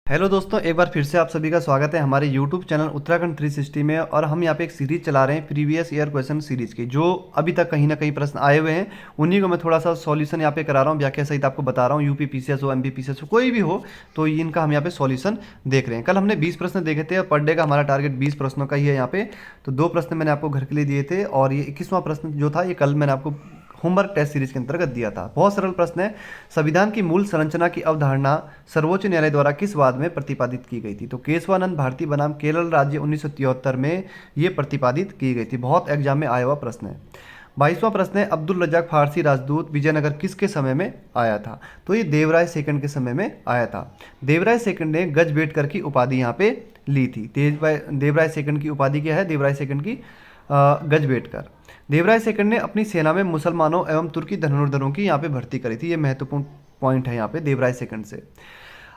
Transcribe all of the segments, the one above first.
Hello दोस्तों, एक बार फिर से आप सभी का स्वागत है हमारे यूट्यूब चैनल उत्तराखंड 360 में। और हम यहाँ पे एक सीरीज चला रहे हैं प्रीवियस ईयर क्वेश्चन सीरीज की, जो अभी तक कहीं ना कहीं प्रश्न आए हुए हैं उन्हीं को मैं थोड़ा सा सॉल्यूशन यहाँ पे करा रहा हूँ, व्याख्या सहित आपको बता रहा हूँ। यूपी पीसीएस हो, एमपी पीसीएस हो, कोई भी हो, तो इनका हम यहाँ पे सॉल्यूशन देख रहे हैं। कल हमने 20 प्रश्न देखे थे और पर डे का हमारा टारगेट 20 प्रश्नों का ही है यहाँ पे। तो 2 प्रश्न मैंने आपको घर के लिए दिए थे और ये 21वां प्रश्न जो था ये कल मैंने आपको होमवर्क टेस्ट सीरीज के अंतर्गत दिया था। बहुत सरल प्रश्न है। संविधान की मूल संरचना की अवधारणा सर्वोच्च न्यायालय द्वारा किस वाद में प्रतिपादित की गई थी? तो केशवानंद भारती बनाम केरल राज्य 1973 में ये प्रतिपादित की गई थी। बहुत एग्जाम में आया हुआ प्रश्न है। 22वां प्रश्न है, अब्दुल रजाक फारसी राजदूत विजयनगर किसके समय में आया था? तो ये देवराय सेकंड के समय में आया था। देवराय सेकंड ने गजबेटकर की उपाधि यहाँ पे ली थी। देवराय सेकंड की उपाधि क्या है? देवराय सेकंड की गजबेटकर। देवराय सेकंड ने अपनी सेना में मुसलमानों एवं तुर्की धनुर्धरों की यहाँ पे भर्ती करी थी। ये महत्वपूर्ण पॉइंट है यहाँ पे देवराय सेकंड से।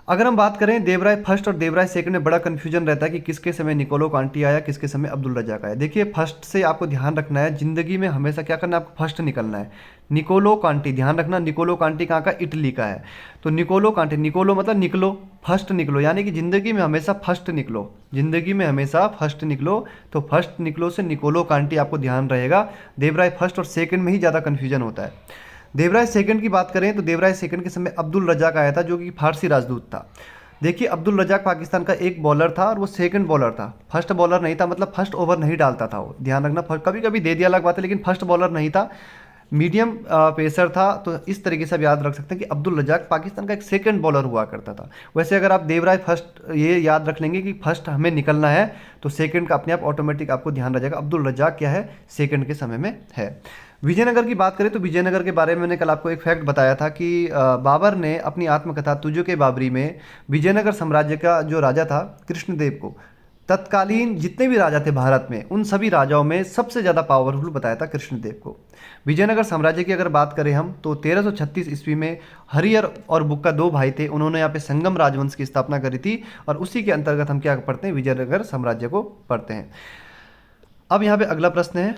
अगर हम बात करें देवराय फर्स्ट और देवराय सेकंड में बड़ा कंफ्यूजन रहता है कि किसके समय निकोलो कांटी आया, किसके समय अब्दुल रजाक आया। देखिए, फर्स्ट से आपको ध्यान रखना है, जिंदगी में हमेशा क्या करना है, आपको फर्स्ट निकलना है। निकोलो कांटी, ध्यान रखना, निकोलो कांटी कहाँ का? इटली का है। तो निकोलो कांटी, निकोलो मतलब निकलो, फर्स्ट निकलो, यानी कि जिंदगी में हमेशा फर्स्ट निकलो, जिंदगी में हमेशा फर्स्ट निकलो। तो फर्स्ट निकलो से निकोलो कांटी आपको ध्यान रहेगा। देवराय फर्स्ट और सेकंड में ही ज़्यादा कन्फ्यूजन होता है। देवराय सेकंड की बात करें तो देवराय सेकंड के समय अब्दुल रजाक आया था, जो कि फारसी राजदूत था। देखिए, अब्दुल रजाक पाकिस्तान का एक बॉलर था और वो सेकंड बॉलर था, फर्स्ट बॉलर नहीं था। मतलब फर्स्ट ओवर नहीं डालता था वो, ध्यान रखना। कभी कभी दे दिया अलग बात है, लेकिन फर्स्ट बॉलर नहीं था, मीडियम पेसर था। तो इस तरीके से आप याद रख सकते हैं कि अब्दुल रजाक पाकिस्तान का एक सेकंड बॉलर हुआ करता था। वैसे अगर आप देवराय फर्स्ट ये याद रख लेंगे कि फर्स्ट हमें निकलना है, तो सेकंड का अपने आप ऑटोमेटिक आपको ध्यान रह जाएगा। अब्दुल रजाक क्या है? सेकंड के समय में है। विजयनगर की बात करें तो विजयनगर के बारे में मैंने कल आपको एक फैक्ट बताया था कि बाबर ने अपनी आत्मकथा तुझो के बाबरी में विजयनगर साम्राज्य का जो राजा था कृष्णदेव को, तत्कालीन जितने भी राजा थे भारत में, उन सभी राजाओं में सबसे ज़्यादा पावरफुल बताया था कृष्णदेव को। विजयनगर साम्राज्य की अगर बात करें हम, तो 1336 ईस्वी में हरिहर और बुक्का 2 भाई थे, उन्होंने यहाँ पे संगम राजवंश की स्थापना करी थी। और उसी के अंतर्गत हम क्या पढ़ते हैं? विजयनगर साम्राज्य को पढ़ते हैं। अब यहाँ पे अगला प्रश्न है,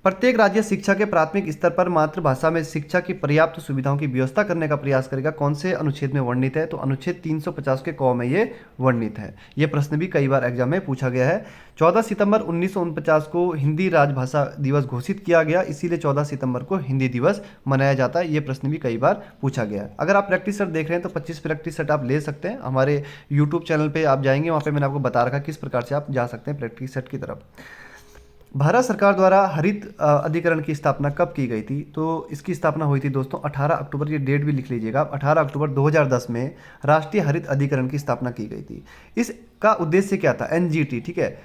प्रत्येक राज्य शिक्षा के प्राथमिक स्तर पर मातृभाषा में शिक्षा की पर्याप्त सुविधाओं की व्यवस्था करने का प्रयास करेगा। कौन से अनुच्छेद में वर्णित है? तो अनुच्छेद 350 के क में ये वर्णित है। ये प्रश्न भी कई बार एग्जाम में पूछा गया है। 14 सितंबर 1949 को हिंदी राजभाषा दिवस घोषित किया गया, इसीलिए 14 सितंबर को हिंदी दिवस मनाया जाता है। ये प्रश्न भी कई बार पूछा गया है। अगर आप प्रैक्टिस सेट देख रहे हैं तो 25 प्रैक्टिस सेट आप ले सकते हैं। हमारे यूट्यूब चैनल पर आप जाएंगे, वहाँ पर मैंने आपको बता रखा किस प्रकार से आप जा सकते हैं प्रैक्टिस सेट की तरफ। भारत सरकार द्वारा हरित अधिकरण की स्थापना कब की गई थी? तो इसकी स्थापना हुई थी दोस्तों 18 अक्टूबर, ये डेट भी लिख लीजिएगा आप, 18 अक्टूबर 2010 में राष्ट्रीय हरित अधिकरण की स्थापना की गई थी। इसका उद्देश्य क्या था? एनजीटी, ठीक है,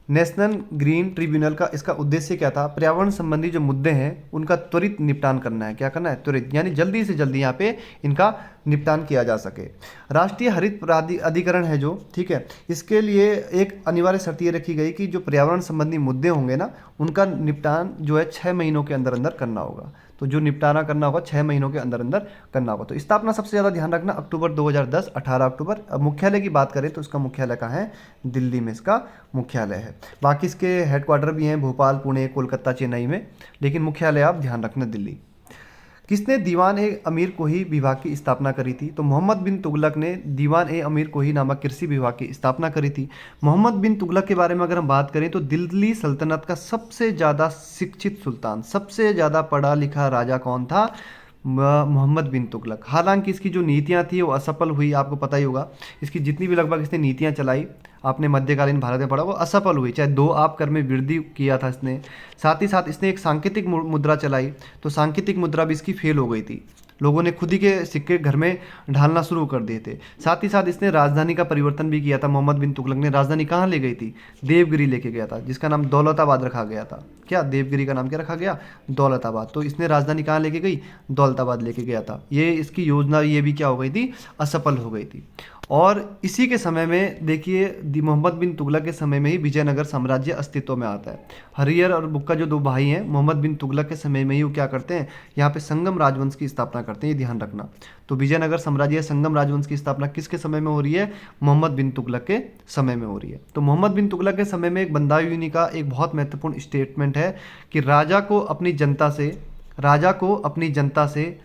नेशनल ग्रीन ट्रिब्यूनल का इसका उद्देश्य क्या था? पर्यावरण संबंधी जो मुद्दे हैं उनका त्वरित निपटान करना है। क्या करना है? त्वरित, यानी जल्दी से जल्दी यहाँ पे इनका निपटान किया जा सके। राष्ट्रीय हरित अधिकरण है जो, ठीक है, इसके लिए एक अनिवार्य शर्त ये रखी गई कि जो पर्यावरण संबंधी मुद्दे होंगे ना, उनका निपटान जो है 6 महीनों के अंदर अंदर करना होगा। तो जो निपटारा करना होगा 6 महीनों के अंदर अंदर करना होगा। तो स्थापना सबसे ज़्यादा ध्यान रखना अक्टूबर 2010, 18 अक्टूबर। अब मुख्यालय की बात करें तो इसका मुख्यालय कहाँ है? दिल्ली में इसका मुख्यालय है। बाकी इसके हेडक्वार्टर भी हैं भोपाल, पुणे, कोलकाता, चेन्नई में, लेकिन मुख्यालय आप ध्यान रखना दिल्ली। किसने दीवान ए अमीर कोही विभाग की स्थापना करी थी? तो मोहम्मद बिन तुगलक ने दीवान ए अमीर कोही नामक कृषि विभाग की स्थापना करी थी। मोहम्मद बिन तुगलक के बारे में अगर हम बात करें तो दिल्ली सल्तनत का सबसे ज़्यादा शिक्षित सुल्तान, सबसे ज़्यादा पढ़ा लिखा राजा कौन था? मोहम्मद बिन तुगलक। हालांकि इसकी जो नीतियाँ थी वो असफल हुई, आपको पता ही होगा। इसकी जितनी भी लगभग इसने नीतियाँ चलाई, आपने मध्यकालीन भारत में पढ़ा, वो असफल हुई। चाहे 2 आप कर में वृद्धि किया था इसने, साथ ही साथ इसने एक सांकेतिक मुद्रा चलाई, तो सांकेतिक मुद्रा भी इसकी फेल हो गई थी। लोगों ने खुद ही के सिक्के घर में ढालना शुरू कर दिए थे। साथ ही साथ इसने राजधानी का परिवर्तन भी किया था। मोहम्मद बिन तुगलक ने राजधानी कहाँ ले गई थी? देवगिरी लेके गया था, जिसका नाम दौलताबाद रखा गया था। क्या देवगिरी का नाम क्या रखा गया? दौलताबाद। तो इसने राजधानी कहाँ लेके गई? दौलताबाद लेके गया था। ये इसकी योजना ये भी क्या हो गई थी? असफल हो गई थी। और इसी के समय में देखिए, मोहम्मद बिन तुगलक के समय में ही विजयनगर साम्राज्य अस्तित्व में आता है। हरिहर और बुक्का जो 2 भाई हैं, मोहम्मद बिन तुगलक के समय में ही वो क्या करते हैं? यहाँ पे संगम राजवंश की स्थापना करते हैं, ये ध्यान रखना। तो विजयनगर साम्राज्य संगम राजवंश की स्थापना किसके समय में हो रही है? मोहम्मद बिन तुगलक के समय में हो रही है। तो मोहम्मद बिन तुगलक के समय में एक बंदायूनी का एक बहुत महत्वपूर्ण स्टेटमेंट है कि राजा को अपनी जनता से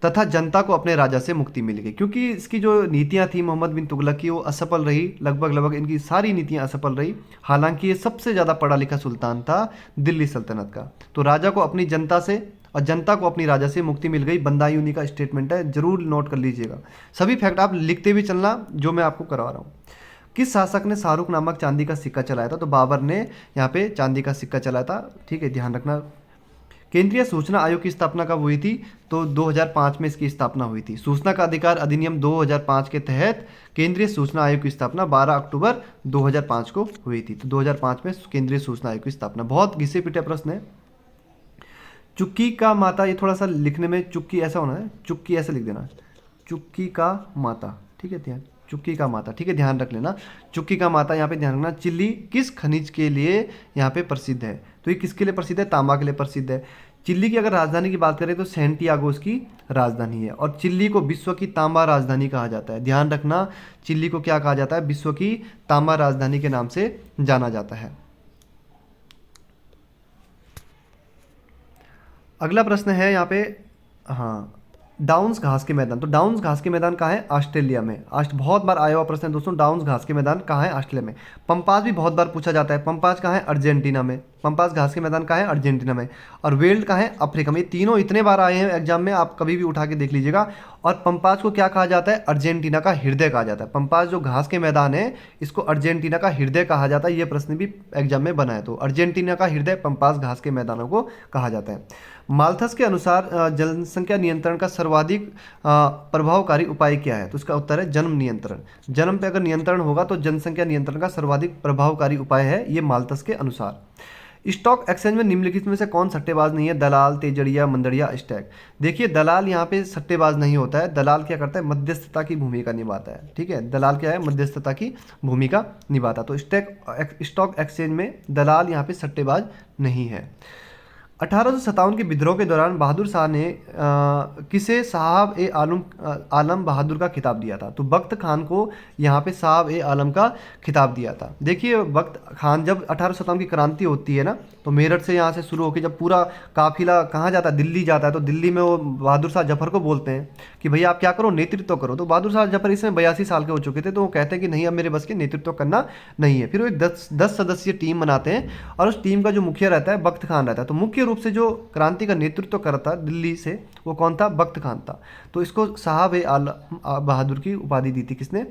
तथा जनता को अपने राजा से मुक्ति मिल गई। क्योंकि इसकी जो नीतियां थी मोहम्मद बिन तुगलक की वो असफल रही, लगभग इनकी सारी नीतियां असफल रही। हालांकि ये सबसे ज़्यादा पढ़ा लिखा सुल्तान था दिल्ली सल्तनत का। तो राजा को अपनी जनता से और जनता को अपनी राजा से मुक्ति मिल गई, बंदायूनी का स्टेटमेंट है, जरूर नोट कर लीजिएगा। सभी फैक्ट आप लिखते भी चलना जो मैं आपको करवा रहा हूँ। किस शासक ने शाहरुख नामक चांदी का सिक्का चलाया था? तो बाबर ने यहाँ पे चांदी का सिक्का चलाया था। ठीक है, ध्यान रखना। केंद्रीय सूचना आयोग की स्थापना कब हुई थी? तो 2005 में इसकी स्थापना हुई थी। सूचना का अधिकार अधिनियम 2005 के तहत केंद्रीय सूचना आयोग की स्थापना 12 अक्टूबर 2005 को हुई थी। तो 2005 में केंद्रीय सूचना आयोग की स्थापना। बहुत घिसे पिटे प्रश्न है। चुक्की का माता, ये थोड़ा सा लिखने में चुक्की ऐसा होना है, चुक्की ऐसे लिख देना, चुक्की का माता। ठीक है, ध्यान, चुक्की का माता। ठीक है, ध्यान रख लेना, चुक्की का माता। यहाँ पे ध्यान रखना। चिली किस खनिज के लिए यहाँ पे प्रसिद्ध है? तो ये किसके लिए प्रसिद्ध है? तांबा के लिए प्रसिद्ध है। चिल्ली की अगर राजधानी की बात करें तो सैंटियागो इसकी राजधानी है। और चिल्ली को विश्व की तांबा राजधानी कहा जाता है। ध्यान रखना, चिल्ली को क्या कहा जाता है? विश्व की तांबा राजधानी के नाम से जाना जाता है। अगला प्रश्न है यहाँ पे, हाँ, डाउन्स घास के मैदान। तो डाउन्स घास के मैदान कहाँ है? ऑस्ट्रेलिया में। बहुत बार आया हुआ प्रश्न है दोस्तों, डाउन्स घास के मैदान कहाँ है? ऑस्ट्रेलिया में। पंपास भी बहुत बार पूछा जाता है। पंपास कहाँ है? अर्जेंटीना में। पंपास घास के मैदान कहाँ है? अर्जेंटीना में। और वेल्ड कहाँ है? अफ्रीका में। ये तीनों इतने बार आए हैं एग्जाम में, आप कभी भी उठा के देख लीजिएगा। और पंपास को क्या कहा जाता है? अर्जेंटीना का हृदय कहा जाता है। पंपास जो घास के मैदान है इसको अर्जेंटीना का हृदय कहा जाता है। ये प्रश्न भी एग्जाम में बना है। तो अर्जेंटीना का हृदय पंपास घास के मैदानों को कहा जाता है। माल्थस के अनुसार जनसंख्या नियंत्रण का सर्वाधिक प्रभावकारी उपाय क्या है? तो इसका उत्तर है जन्म नियंत्रण। जन्म पे अगर नियंत्रण होगा तो जनसंख्या नियंत्रण का सर्वाधिक प्रभावकारी उपाय है, ये माल्थस के अनुसार। स्टॉक एक्सचेंज में निम्नलिखित में से कौन सट्टेबाज नहीं है? दलाल, तेजड़िया, मंदड़िया, स्टैक। देखिए, दलाल यहाँ पे सट्टेबाज नहीं होता है। दलाल क्या करता है? मध्यस्थता की भूमिका निभाता है। ठीक है, दलाल क्या है? मध्यस्थता की भूमिका निभाता है। तो स्टॉक एक्सचेंज में दलाल यहाँ पे सट्टेबाज नहीं है। 1857 के विद्रोह के दौरान बहादुर शाह ने किसे साहब ए आलम बहादुर का खिताब दिया था? तो बख्त खान को यहाँ पे साहब ए आलम का खिताब दिया था। देखिए, बख्त खान जब 1857 की क्रांति होती है ना, तो मेरठ से यहाँ से शुरू होकर जब पूरा काफिला कहाँ जाता है? दिल्ली जाता है। तो दिल्ली में वो बहादुर शाह जफर को बोलते हैं कि भैया आप क्या करो? नेतृत्व करो। तो बहादुर शाह जफर इसमें 82 साल के हो चुके थे। तो वो कहते हैं कि नहीं, अब मेरे बस के नेतृत्व करना नहीं है। फिर वो एक 10 सदस्यीय टीम बनाते हैं और उस टीम का जो मुखिया रहता है बख्त खान रहता है। तो मुख्य रूप से जो क्रांति का नेतृत्व करता दिल्ली से वो कौन था? बख्त खान था। तो इसको साहब ए आलम बहादुर की उपाधि दी थी किसने?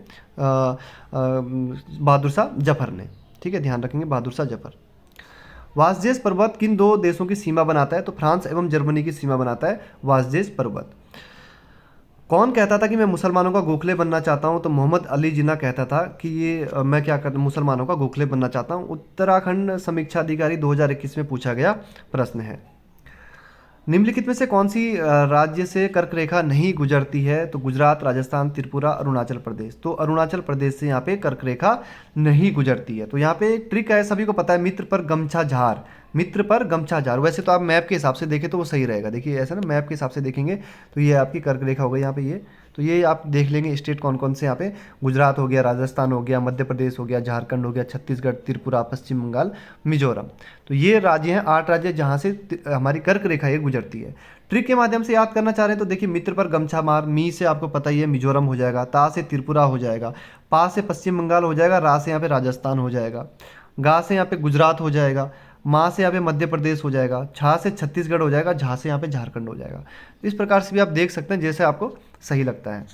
बहादुर शाह जफर ने। ठीक है, ध्यान रखेंगे, बहादुर शाह जफर। वासजेस पर्वत किन दो देशों की सीमा बनाता है? तो फ्रांस एवं जर्मनी की सीमा बनाता है वासजेस पर्वत। कौन कहता था कि मैं मुसलमानों का गोखले बनना चाहता हूं? तो मोहम्मद अली जिन्ना कहता था कि ये मैं क्या करता, मुसलमानों का गोखले बनना चाहता हूं। उत्तराखंड समीक्षा अधिकारी 2021 में पूछा गया प्रश्न है। निम्नलिखित में से कौन सी राज्य से कर्क रेखा नहीं गुजरती है? तो गुजरात, राजस्थान, त्रिपुरा, अरुणाचल प्रदेश। तो अरुणाचल प्रदेश से यहाँ पे कर्क रेखा नहीं गुजरती है। तो यहाँ पे एक ट्रिक है, सभी को पता है, मित्र पर गमछा झार। मित्र पर गमछा झार। वैसे तो आप मैप के हिसाब से देखें तो वो सही रहेगा। देखिए ऐसा ना, मैप के हिसाब से देखेंगे तो ये आपकी कर्क रेखा हो गई यहाँ पे ये। तो ये आप देख लेंगे स्टेट कौन कौन से यहाँ पे, गुजरात हो गया, राजस्थान हो गया, मध्य प्रदेश हो गया, झारखंड हो गया, छत्तीसगढ़, त्रिपुरा, पश्चिम बंगाल, मिजोरम। तो ये राज्य हैं, 8 राज्य जहाँ से हमारी कर्क रेखा ये गुजरती है। ट्रिक के माध्यम से याद करना चाह रहे हैं तो देखिए, मित्र पर गमछा मार, मी से आपको पता ही है मिजोरम हो जाएगा, ता से त्रिपुरा हो जाएगा, पा से पश्चिम बंगाल हो जाएगा, रा से यहाँ पे राजस्थान हो जाएगा, गा से यहाँ पे गुजरात हो जाएगा, माँ से यहाँ पे मध्य प्रदेश हो जाएगा, छा से छत्तीसगढ़ हो जाएगा, झा से यहाँ पे झारखंड हो जाएगा। तो इस प्रकार से भी आप देख सकते हैं जैसे आपको सही लगता है।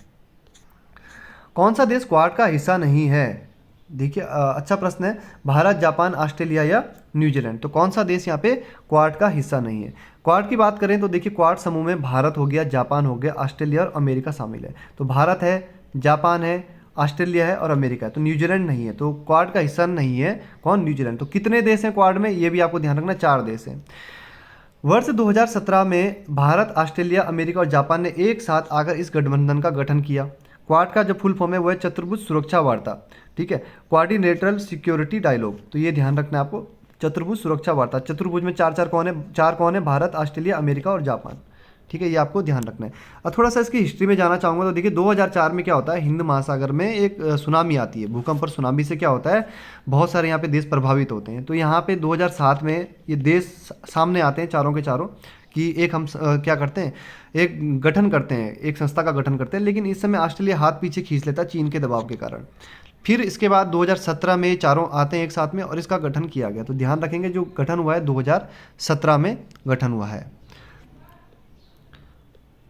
कौन सा देश क्वाड का हिस्सा नहीं है? देखिए अच्छा प्रश्न है। भारत, जापान, ऑस्ट्रेलिया या न्यूजीलैंड। तो कौन सा देश यहाँ पे क्वाड का हिस्सा नहीं है? क्वाड की बात करें तो देखिए, क्वाड समूह में भारत हो गया, जापान हो गया, ऑस्ट्रेलिया और अमेरिका शामिल है। तो भारत है, जापान है, ऑस्ट्रेलिया है और अमेरिका है। तो न्यूजीलैंड नहीं है। तो क्वाड का हिस्सा नहीं है कौन? न्यूजीलैंड। तो कितने देश हैं क्वाड में? ये भी आपको ध्यान रखना, 4 देश हैं। वर्ष 2017 में भारत, ऑस्ट्रेलिया, अमेरिका और जापान ने एक साथ आकर इस गठबंधन का गठन किया। क्वाड का जो फुल फॉर्म है वो है चतुर्भुज सुरक्षा वार्ता। ठीक है, क्वाड्रिलेटरल सिक्योरिटी डायलॉग। तो ये ध्यान रखना है आपको, चतुर्भुज सुरक्षा वार्ता। चतुर्भुज में चार कौन है? 4 कौन है? भारत, ऑस्ट्रेलिया, अमेरिका और जापान। ठीक है, ये आपको ध्यान रखना है। और थोड़ा सा इसकी हिस्ट्री में जाना चाहूँगा तो देखिए, 2004 में क्या होता है, हिंद महासागर में एक सुनामी आती है, भूकंप और सुनामी से क्या होता है, बहुत सारे यहाँ पे देश प्रभावित होते हैं। तो यहाँ पे 2007 में ये देश सामने आते हैं चारों के चारों कि एक हम क्या करते हैं, एक गठन करते हैं, एक संस्था का गठन करते हैं, लेकिन इस समय ऑस्ट्रेलिया हाथ पीछे खींच लेता है चीन के दबाव के कारण। फिर इसके बाद 2017 में चारों आते हैं एक साथ में और इसका गठन किया गया। तो ध्यान रखेंगे जो गठन हुआ है 2017 में गठन हुआ है।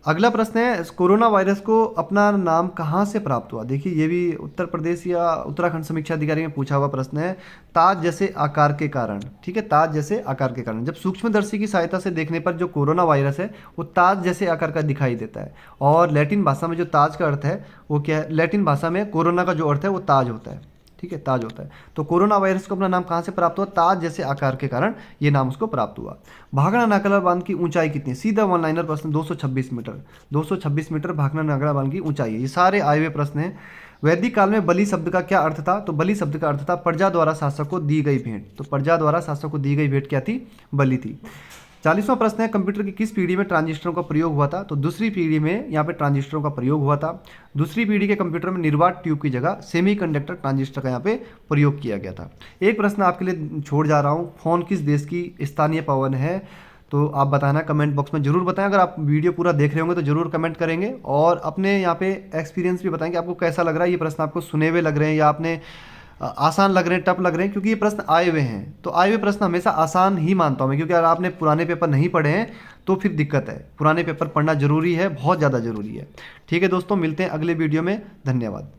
अगला प्रश्न है, कोरोना वायरस को अपना नाम कहाँ से प्राप्त हुआ। देखिए ये भी उत्तर प्रदेश या उत्तराखंड समीक्षा अधिकारी में पूछा हुआ प्रश्न है। ताज जैसे आकार के कारण, ठीक है, ताज जैसे आकार के कारण। जब सूक्ष्मदर्शी की सहायता से देखने पर जो कोरोना वायरस है वो ताज जैसे आकार का दिखाई देता है। और लैटिन भाषा में जो ताज का अर्थ है वो क्या है, लैटिन भाषा में कोरोना का जो अर्थ है वो ताज होता है, ठीक है, ताज होता है। तो कोरोना वायरस को अपना नाम कहाँ से प्राप्त हुआ, ताज जैसे आकार के कारण ये नाम उसको प्राप्त हुआ। भाखड़ा नागला बांध की ऊंचाई कितनी है, सीधा वन लाइनर प्रश्न, 226 मीटर। 226 मीटर भाखड़ा नागला बांध की ऊंचाई है। ये सारे आए हुए प्रश्न हैं। वैदिक काल में बलि शब्द का क्या अर्थ था, तो बलि शब्द का अर्थ था प्रजा द्वारा शासक को दी गई भेंट। तो प्रजा द्वारा शासक को दी गई भेंट क्या थी, बलि थी। 40वां प्रश्न है, कंप्यूटर की किस पीढ़ी में ट्रांजिस्टरों का प्रयोग हुआ था। तो दूसरी पीढ़ी में यहाँ पे ट्रांजिस्टरों का प्रयोग हुआ था। दूसरी पीढ़ी के कंप्यूटर में निर्वात ट्यूब की जगह सेमीकंडक्टर ट्रांजिस्टर का यहाँ पे प्रयोग किया गया था। एक प्रश्न आपके लिए छोड़ जा रहा हूँ, फोन किस देश की स्थानीय पवन है। तो आप बताना कमेंट बॉक्स में जरूर बताएं। अगर आप वीडियो पूरा देख रहे होंगे तो जरूर कमेंट करेंगे और अपने यहाँ पे एक्सपीरियंस भी बताएंगे आपको कैसा लग रहा है। ये प्रश्न आपको सुने हुए लग रहे हैं या आपने आसान लग रहे हैं, टफ लग रहे हैं, क्योंकि ये प्रश्न आए हुए हैं। तो आए हुए प्रश्न हमेशा आसान ही मानता हूँ मैं, क्योंकि अगर आपने पुराने पेपर नहीं पढ़े हैं तो फिर दिक्कत है। पुराने पेपर पढ़ना जरूरी है, बहुत ज़्यादा जरूरी है। ठीक है दोस्तों, मिलते हैं अगले वीडियो में। धन्यवाद।